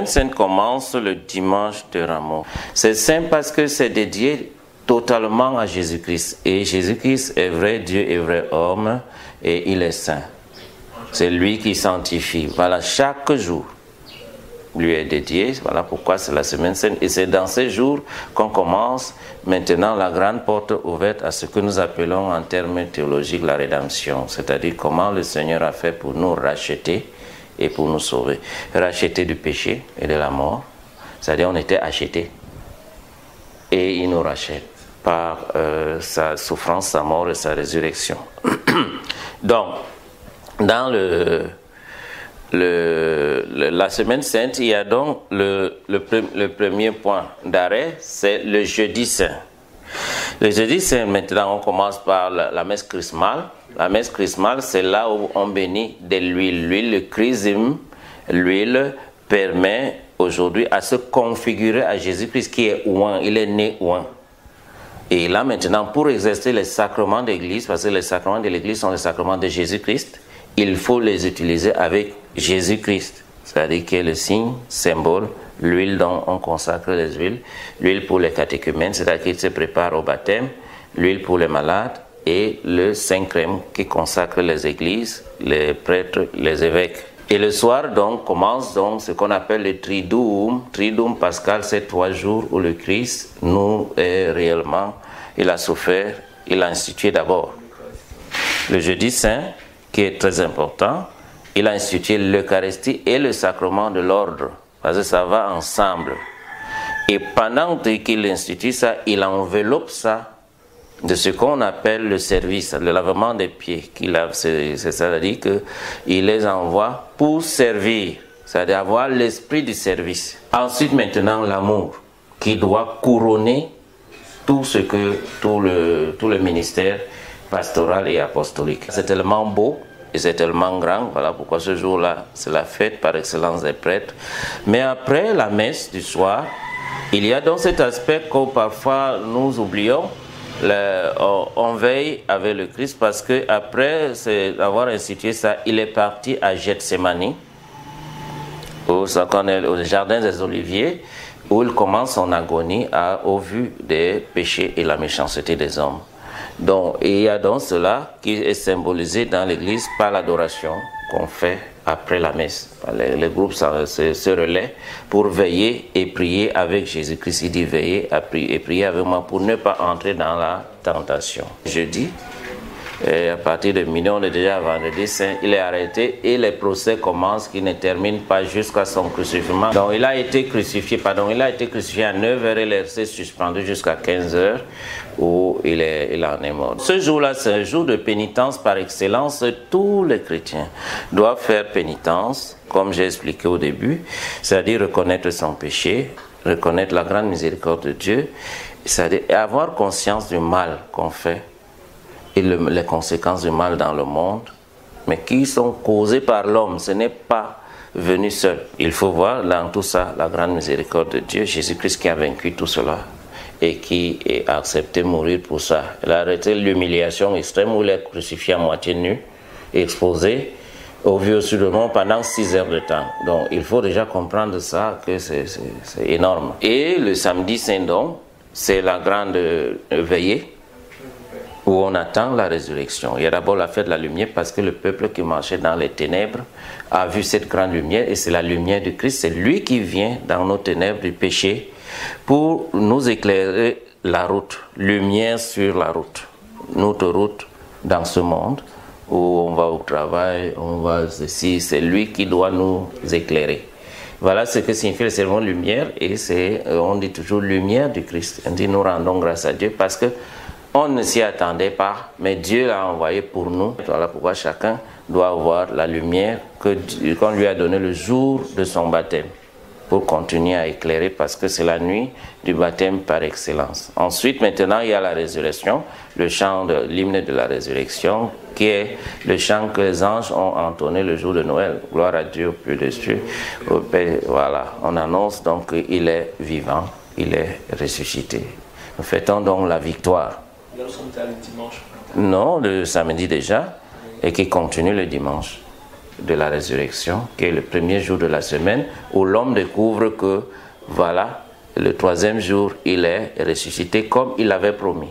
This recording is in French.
sainte commence le dimanche de Rameaux. C'est saint parce que c'est dédié totalement à Jésus-Christ. Et Jésus-Christ est vrai Dieu et vrai homme, et il est saint. C'est lui qui sanctifie. Voilà, chaque jour lui est dédié. Voilà pourquoi c'est la semaine sainte. Et c'est dans ces jours qu'on commence maintenant la grande porte ouverte à ce que nous appelons en termes théologiques la rédemption. C'est-à-dire comment le Seigneur a fait pour nous racheter et pour nous sauver. Racheter du péché et de la mort. C'est-à-dire on était achetés. Et il nous rachète par sa souffrance, sa mort et sa résurrection. Donc, dans la semaine sainte, il y a donc le premier point d'arrêt, c'est le jeudi saint. Le jeudi saint, maintenant, on commence par la messe chrismale. La messe chrismale, c'est là où on bénit de l'huile. L'huile, le chrisme, l'huile permet aujourd'hui à se configurer à Jésus-Christ qui est oint, il est né oint. Et là maintenant, pour exercer les sacrements d'église, parce que les sacrements de l'église sont les sacrements de Jésus-Christ, il faut les utiliser avec Jésus-Christ, c'est-à-dire qui est le signe, symbole, l'huile dont on consacre les huiles, l'huile pour les catéchumènes, c'est-à-dire qu'ils se préparent au baptême, l'huile pour les malades et le Saint-Crème qui consacre les églises, les prêtres, les évêques. Et le soir, donc, commence donc ce qu'on appelle le Triduum. Triduum pascal, c'est 3 jours où le Christ nous est réellement, il a souffert, il a institué d'abord le jeudi saint, qui est très important. Il a institué l'Eucharistie et le sacrement de l'ordre, parce que ça va ensemble. Et pendant qu'il institue ça, il enveloppe ça de ce qu'on appelle le service, le lavement des pieds qu'il lave, c'est-à-dire qu'il les envoie pour servir, c'est-à-dire avoir l'esprit du service. Ensuite, maintenant, l'amour, qui doit couronner tout le ministère pastoral et apostolique. C'est tellement beau et c'est tellement grand, voilà pourquoi ce jour-là, c'est la fête par excellence des prêtres. Mais après la messe du soir, il y a donc cet aspect que parfois nous oublions. On veille avec le Christ parce que après avoir institué ça, il est parti à Gethsémani, au jardin des Oliviers, où il commence son agonie au vu des péchés et la méchanceté des hommes. Donc, il y a donc cela qui est symbolisé dans l'Église par l'adoration qu'on fait après la messe. Les groupes se relaient pour veiller et prier avec Jésus-Christ. Il dit veiller et prier avec moi pour ne pas entrer dans la tentation. Jeudi, à partir de minuit, on est déjà à vendredi saint, il est arrêté et les procès commencent qui ne terminent pas jusqu'à son crucifixion. Donc il a été crucifié à 9h et il est resté suspendu jusqu'à 15h où il en est mort. Ce jour-là, c'est un jour de pénitence par excellence. Tous les chrétiens doivent faire pénitence, comme j'ai expliqué au début, c'est-à-dire reconnaître son péché, reconnaître la grande miséricorde de Dieu, c'est-à-dire avoir conscience du mal qu'on fait et les conséquences du mal dans le monde, mais qui sont causées par l'homme. Ce n'est pas venu seul. Il faut voir dans tout ça la grande miséricorde de Dieu, Jésus-Christ qui a vaincu tout cela et qui a accepté de mourir pour ça. Il a arrêté l'humiliation extrême où il est crucifié à moitié nu, exposé au vieux sur le mont pendant 6 heures de temps. Donc il faut déjà comprendre ça, que c'est énorme. Et le samedi saint donc, c'est la grande veillée, où on attend la résurrection. Il y a d'abord la fête de la lumière parce que le peuple qui marchait dans les ténèbres a vu cette grande lumière et c'est la lumière du Christ. C'est lui qui vient dans nos ténèbres du péché pour nous éclairer la route, lumière sur la route, notre route dans ce monde où on va au travail, on va ici, c'est lui qui doit nous éclairer. Voilà ce que signifie le serment lumière et on dit toujours lumière du Christ. On dit nous rendons grâce à Dieu parce que on ne s'y attendait pas, mais Dieu l'a envoyé pour nous. Voilà pourquoi chacun doit avoir la lumière qu'on lui a donnée le jour de son baptême, pour continuer à éclairer, parce que c'est la nuit du baptême par excellence. Ensuite, maintenant, il y a la résurrection, le chant de l'hymne de la résurrection, qui est le chant que les anges ont entonné le jour de Noël. Gloire à Dieu au plus des cieux. Voilà, on annonce donc qu'il est vivant, il est ressuscité. Nous fêtons donc la victoire. Nous sommes le dimanche. Non, le samedi déjà, et qui continue le dimanche. de la résurrection, qui est le premier jour de la semaine, où l'homme découvre que, voilà, le troisième jour, il est ressuscité comme il avait promis.